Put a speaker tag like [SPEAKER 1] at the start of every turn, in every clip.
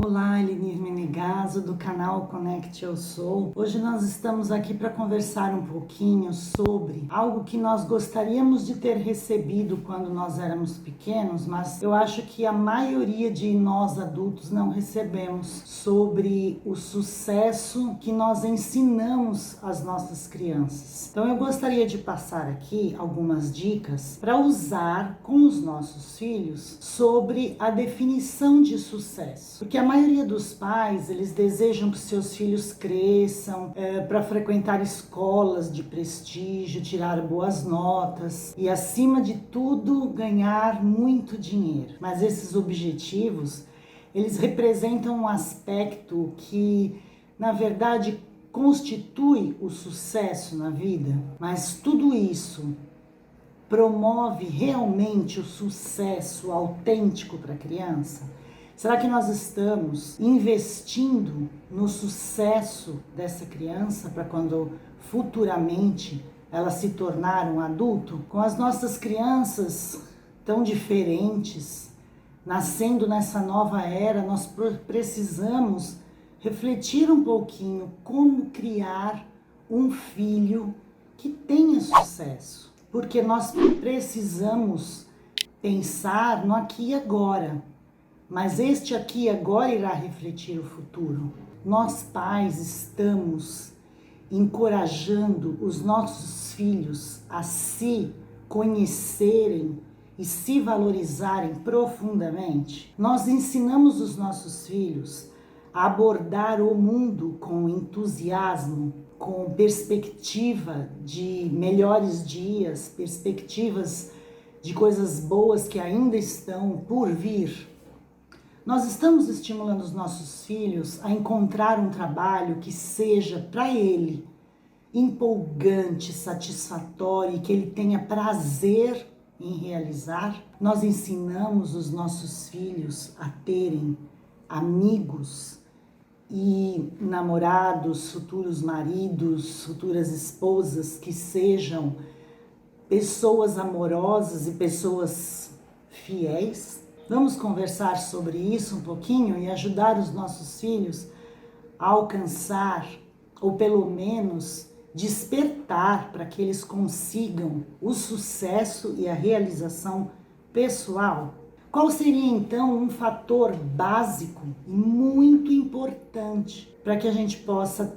[SPEAKER 1] Olá, Elenir Menegaso, do canal Conect Eu Sou. Hoje nós estamos aqui para conversar um pouquinho sobre algo que nós gostaríamos de ter recebido quando nós éramos pequenos, mas eu acho que a maioria de nós adultos não recebemos, sobre o sucesso que nós ensinamos às nossas crianças. Então eu gostaria de passar aqui algumas dicas para usar com os nossos filhos sobre a definição de sucesso. Porque a maioria dos pais, eles desejam que seus filhos cresçam para frequentar escolas de prestígio, tirar boas notas e, acima de tudo, ganhar muito dinheiro. Mas esses objetivos, eles representam um aspecto que, na verdade, constitui o sucesso na vida. Mas tudo isso promove realmente o sucesso autêntico para a criança? Será que nós estamos investindo no sucesso dessa criança para quando futuramente ela se tornar um adulto? Com as nossas crianças tão diferentes, nascendo nessa nova era, nós precisamos refletir um pouquinho como criar um filho que tenha sucesso. Porque nós precisamos pensar no aqui e agora. Mas este aqui e agora irá refletir o futuro. Nós pais estamos encorajando os nossos filhos a se conhecerem e se valorizarem profundamente. Nós ensinamos os nossos filhos a abordar o mundo com entusiasmo, com perspectiva de melhores dias, perspectivas de coisas boas que ainda estão por vir. Nós estamos estimulando os nossos filhos a encontrar um trabalho que seja para ele empolgante, satisfatório e que ele tenha prazer em realizar. Nós ensinamos os nossos filhos a terem amigos e namorados, futuros maridos, futuras esposas que sejam pessoas amorosas e pessoas fiéis. Vamos conversar sobre isso um pouquinho e ajudar os nossos filhos a alcançar, ou pelo menos despertar para que eles consigam o sucesso e a realização pessoal. Qual seria então um fator básico e muito importante para que a gente possa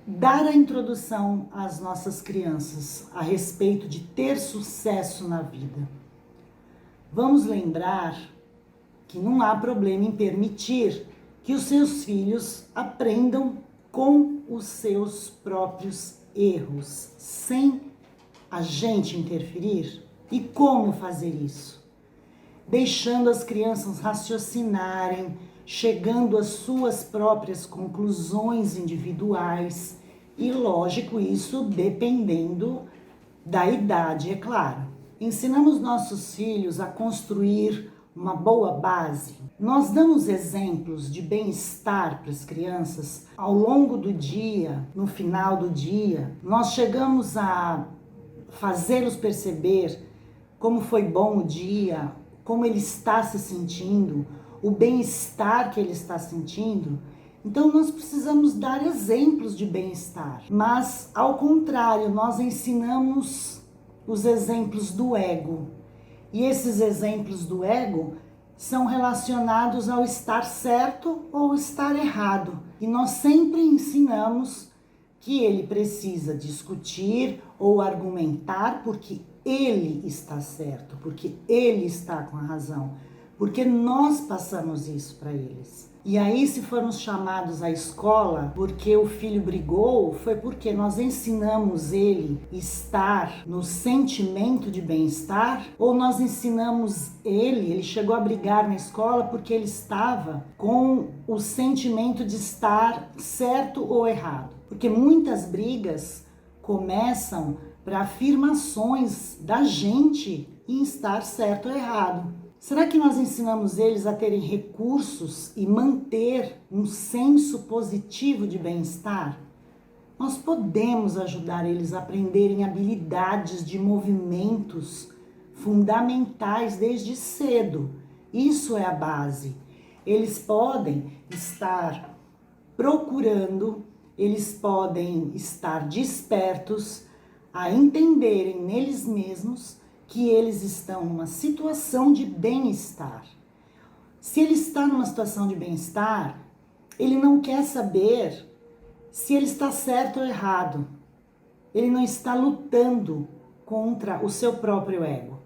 [SPEAKER 1] dar a introdução às nossas crianças a respeito de ter sucesso na vida? Vamos lembrar que não há problema em permitir que os seus filhos aprendam com os seus próprios erros, sem a gente interferir. E como fazer isso? Deixando as crianças raciocinarem, chegando às suas próprias conclusões individuais e, lógico, isso dependendo da idade, é claro. Ensinamos nossos filhos a construir uma boa base. Nós damos exemplos de bem-estar para as crianças ao longo do dia, no final do dia. Nós chegamos a fazê-los perceber como foi bom o dia, como ele está se sentindo, o bem-estar que ele está sentindo. Então nós precisamos dar exemplos de bem-estar. Mas, ao contrário, nós ensinamos os exemplos do ego. E esses exemplos do ego são relacionados ao estar certo ou estar errado. E nós sempre ensinamos que ele precisa discutir ou argumentar porque ele está certo, porque ele está com a razão, porque nós passamos isso para eles. E aí, se formos chamados à escola porque o filho brigou, foi porque nós ensinamos ele estar no sentimento de bem-estar, ou nós ensinamos ele chegou a brigar na escola porque ele estava com o sentimento de estar certo ou errado. Porque muitas brigas começam para afirmações da gente em estar certo ou errado. Será que nós ensinamos eles a terem recursos e manter um senso positivo de bem-estar? Nós podemos ajudar eles a aprenderem habilidades de movimentos fundamentais desde cedo. Isso é a base. Eles podem estar procurando, eles podem estar despertos a entenderem neles mesmos que eles estão numa situação de bem-estar. Se ele está numa situação de bem-estar, ele não quer saber se ele está certo ou errado. Ele não está lutando contra o seu próprio ego.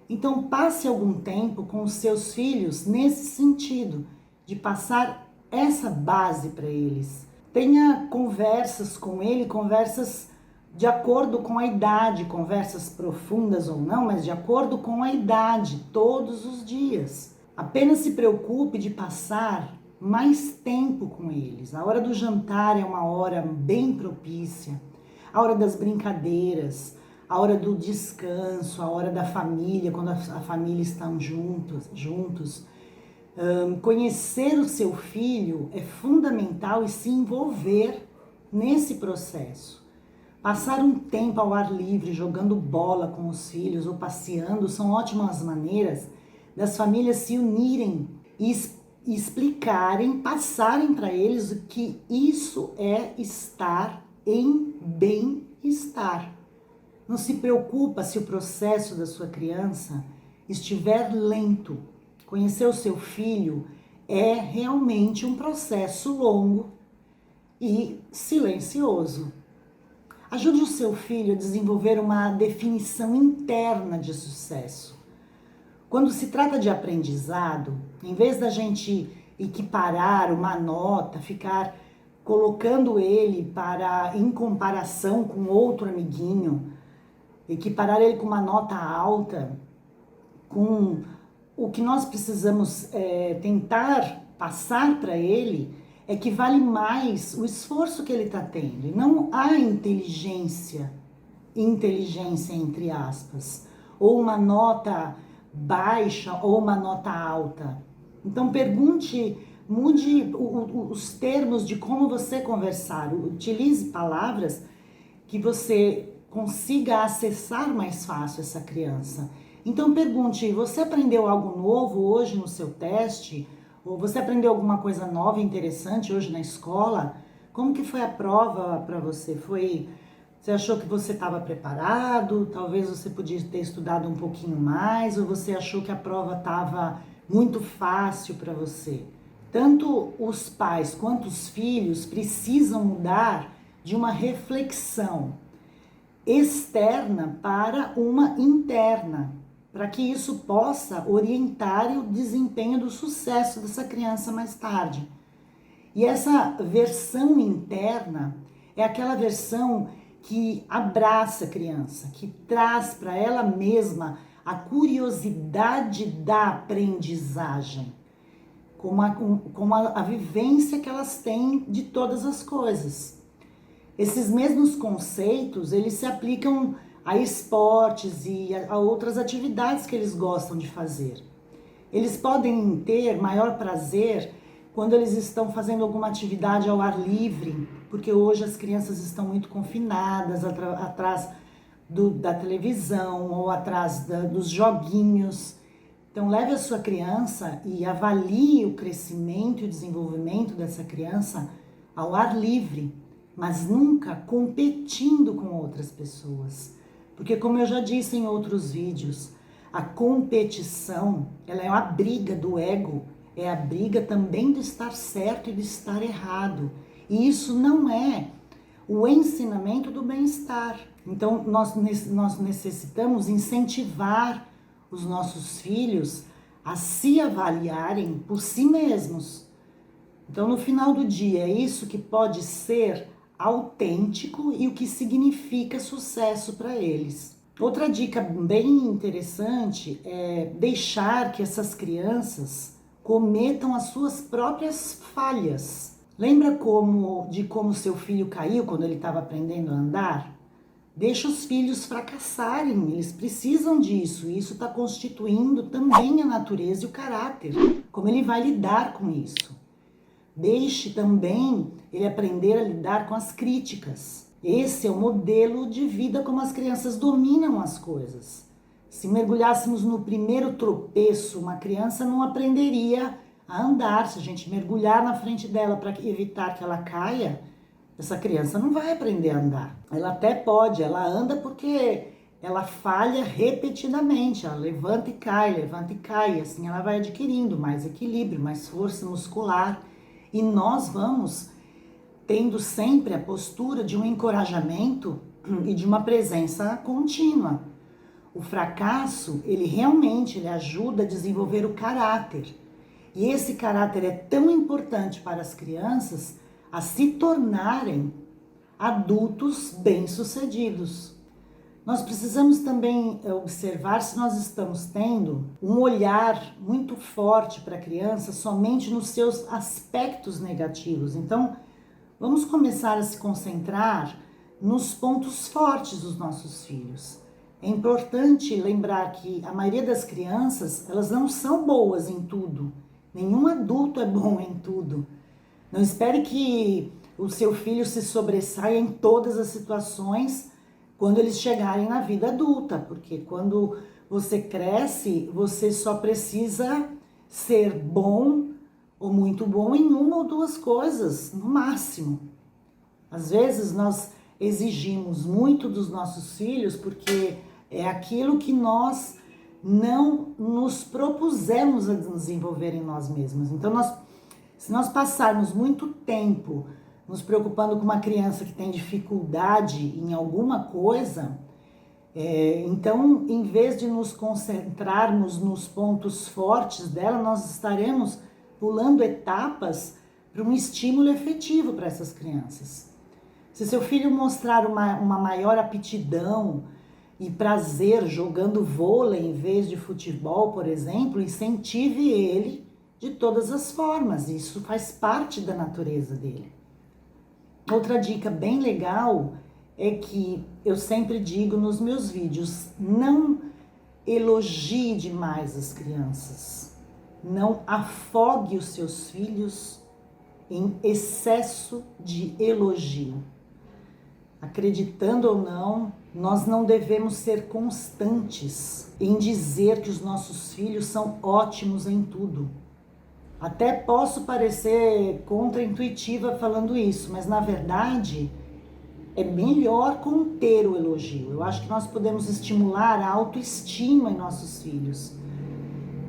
[SPEAKER 1] Então passe algum tempo com os seus filhos nesse sentido, de passar essa base para eles. Tenha conversas com ele, conversas de acordo com a idade, conversas profundas ou não, mas de acordo com a idade, todos os dias. Apenas se preocupe de passar mais tempo com eles. A hora do jantar é uma hora bem propícia, a hora das brincadeiras, a hora do descanso, a hora da família, quando a família está juntos. Conhecer o seu filho é fundamental e se envolver nesse processo. Passar um tempo ao ar livre, jogando bola com os filhos ou passeando, são ótimas maneiras das famílias se unirem e explicarem, passarem para eles o que isso é estar em bem-estar. Não se preocupa se o processo da sua criança estiver lento. Conhecer o seu filho é realmente um processo longo e silencioso. Ajude o seu filho a desenvolver uma definição interna de sucesso. Quando se trata de aprendizado, em vez da gente equiparar uma nota, ficar colocando ele em comparação com outro amiguinho, equiparar ele com uma nota alta, o que nós precisamos tentar passar para ele é que vale mais o esforço que ele está tendo, e não a inteligência entre aspas, ou uma nota baixa ou uma nota alta. Então mude os termos de como você conversar, utilize palavras que você consiga acessar mais fácil essa criança. Então pergunte, você aprendeu algo novo hoje no seu teste? Ou você aprendeu alguma coisa nova e interessante hoje na escola? Como que foi a prova para você? Você achou que você estava preparado? Talvez você podia ter estudado um pouquinho mais? Ou você achou que a prova estava muito fácil para você? Tanto os pais quanto os filhos precisam mudar de uma reflexão externa para uma interna, para que isso possa orientar o desempenho do sucesso dessa criança mais tarde. E essa versão interna é aquela versão que abraça a criança, que traz para ela mesma a curiosidade da aprendizagem, como a vivência que elas têm de todas as coisas. Esses mesmos conceitos, eles se aplicam a esportes e a outras atividades que eles gostam de fazer. Eles podem ter maior prazer quando eles estão fazendo alguma atividade ao ar livre, porque hoje as crianças estão muito confinadas atrás da televisão ou atrás dos joguinhos. Então leve a sua criança e avalie o crescimento e o desenvolvimento dessa criança ao ar livre, mas nunca competindo com outras pessoas. Porque, como eu já disse em outros vídeos, a competição, ela é uma briga do ego, é a briga também de estar certo e de estar errado. E isso não é o ensinamento do bem-estar. Então, nós necessitamos incentivar os nossos filhos a se avaliarem por si mesmos. Então, no final do dia, é isso que pode ser autêntico e o que significa sucesso para eles. Outra dica bem interessante é deixar que essas crianças cometam as suas próprias falhas. Lembra como seu filho caiu quando ele estava aprendendo a andar? Deixa os filhos fracassarem, eles precisam disso. E isso está constituindo também a natureza e o caráter, como ele vai lidar com isso. Deixe também ele aprender a lidar com as críticas. Esse é o modelo de vida como as crianças dominam as coisas. Se mergulhássemos no primeiro tropeço, uma criança não aprenderia a andar. Se a gente mergulhar na frente dela para evitar que ela caia, essa criança não vai aprender a andar. Ela até pode, ela anda porque ela falha repetidamente, ela levanta e cai, assim ela vai adquirindo mais equilíbrio, mais força muscular, e nós vamos tendo sempre a postura de um encorajamento e de uma presença contínua. O fracasso, ele ajuda a desenvolver o caráter. E esse caráter é tão importante para as crianças a se tornarem adultos bem-sucedidos. Nós precisamos também observar se nós estamos tendo um olhar muito forte para a criança somente nos seus aspectos negativos. Então, vamos começar a se concentrar nos pontos fortes dos nossos filhos. É importante lembrar que a maioria das crianças, elas não são boas em tudo. Nenhum adulto é bom em tudo. Não espere que o seu filho se sobressaia em todas as situações quando eles chegarem na vida adulta, porque quando você cresce, você só precisa ser bom ou muito bom em uma ou duas coisas, no máximo. Às vezes nós exigimos muito dos nossos filhos porque é aquilo que nós não nos propusemos a desenvolver em nós mesmos. Então, se nós passarmos muito tempo nos preocupando com uma criança que tem dificuldade em alguma coisa, então, em vez de nos concentrarmos nos pontos fortes dela, nós estaremos pulando etapas para um estímulo efetivo para essas crianças. Se seu filho mostrar uma maior aptidão e prazer jogando vôlei em vez de futebol, por exemplo, incentive ele de todas as formas. Isso faz parte da natureza dele. Outra dica bem legal é que eu sempre digo nos meus vídeos, não elogie demais as crianças. Não afogue os seus filhos em excesso de elogio. Acreditando ou não, nós não devemos ser constantes em dizer que os nossos filhos são ótimos em tudo. Até posso parecer contraintuitiva falando isso, mas na verdade é melhor conter o elogio. Eu acho que nós podemos estimular a autoestima em nossos filhos,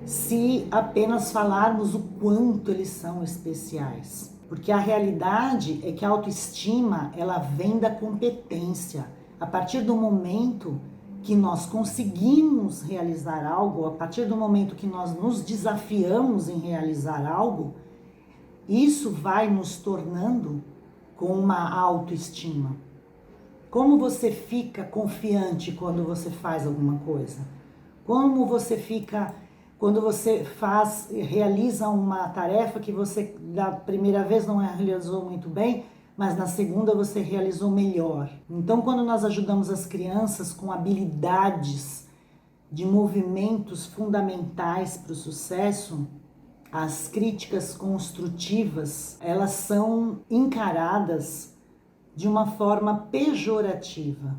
[SPEAKER 1] se apenas falarmos o quanto eles são especiais. Porque a realidade é que a autoestima, ela vem da competência. A partir do momento que nós conseguimos realizar algo, a partir do momento que nós nos desafiamos em realizar algo, isso vai nos tornando com uma autoestima. Como você fica confiante quando você faz alguma coisa? Como você fica quando você realiza uma tarefa que você da primeira vez não realizou muito bem, mas na segunda você realizou melhor? Então, quando nós ajudamos as crianças com habilidades de movimentos fundamentais para o sucesso, as críticas construtivas, elas são encaradas de uma forma pejorativa.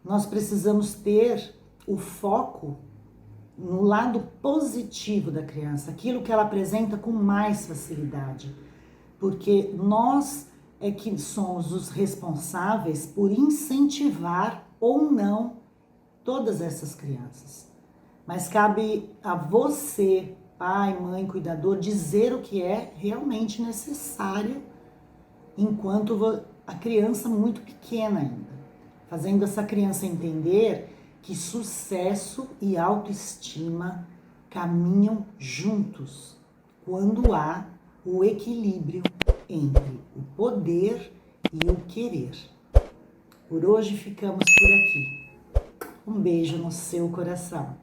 [SPEAKER 1] Nós precisamos ter o foco no lado positivo da criança, aquilo que ela apresenta com mais facilidade, porque nós é que somos os responsáveis por incentivar ou não todas essas crianças. Mas cabe a você, pai, mãe, cuidador, dizer o que é realmente necessário enquanto a criança muito pequena ainda, fazendo essa criança entender que sucesso e autoestima caminham juntos quando há o equilíbrio entre o poder e o querer. Por hoje ficamos por aqui. Um beijo no seu coração.